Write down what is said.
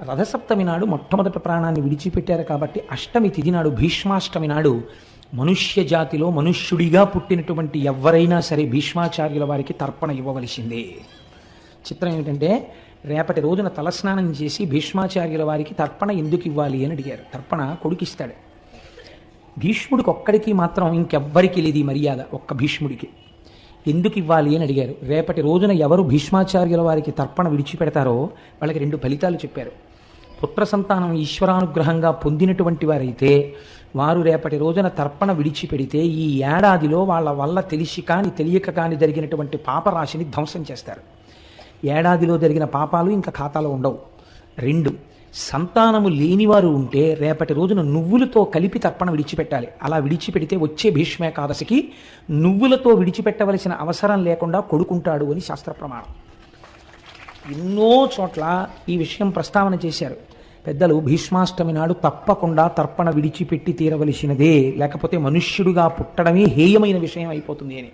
రథసప్తమి నాడు మొట్టమొదటి ప్రాణాన్ని విడిచిపెట్టారు కాబట్టి అష్టమి తిథి నాడు భీష్మాష్టమి నాడు మనుష్య జాతిలో మనుష్యుడిగా పుట్టినటువంటి ఎవరైనా సరే భీష్మాచార్యుల వారికి తర్పణ ఇవ్వవలసిందే. చిత్రం ఏమిటంటే రేపటి రోజున తలస్నానం చేసి భీష్మాచార్యుల వారికి తర్పణ ఎందుకు ఇవ్వాలి అని అడిగారు. తర్పణ కొడుకిస్తాడు. భీష్ముడికి ఒక్కడికి మాత్రం ఇంకెవ్వరికి లేదు ఈ మర్యాద, ఒక్క భీష్ముడికి. ఎందుకు ఇవ్వాలి అని అడిగారు. రేపటి రోజున ఎవరు భీష్మాచార్యుల వారికి తర్పణ విడిచిపెడతారో వాళ్ళకి 2 ఫలితాలు చెప్పారు. పుత్ర సంతానం ఈశ్వరానుగ్రహంగా పొందినటువంటి వారైతే వారు రేపటి రోజున తర్పణ విడిచిపెడితే ఈ ఏడాదిలో వాళ్ళ వల్ల తెలిసి కానీ తెలియక కానీ జరిగినటువంటి పాపరాశిని ధ్వంసం చేస్తారు. ఏడాదిలో జరిగిన పాపాలు ఇంకా ఖాతాలో ఉండవు. 2, సంతానము లేనివారు ఉంటే రేపటి రోజున నువ్వులతో కలిపి తర్పణ విడిచిపెట్టాలి. అలా విడిచిపెడితే వచ్చే భీష్మేకాదశికి నువ్వులతో విడిచిపెట్టవలసిన అవసరం లేకుండా కొడుకుంటాడు అని శాస్త్ర ప్రమాణం. ఎన్నో చోట్ల ఈ విషయం ప్రస్తావన చేశారు పెద్దలు. భీష్మాష్టమి నాడు తప్పకుండా తర్పణ విడిచిపెట్టి తీరవలసినదే, లేకపోతే మనుష్యుడిగా పుట్టడమే హేయమైన విషయం అయిపోతుంది అని.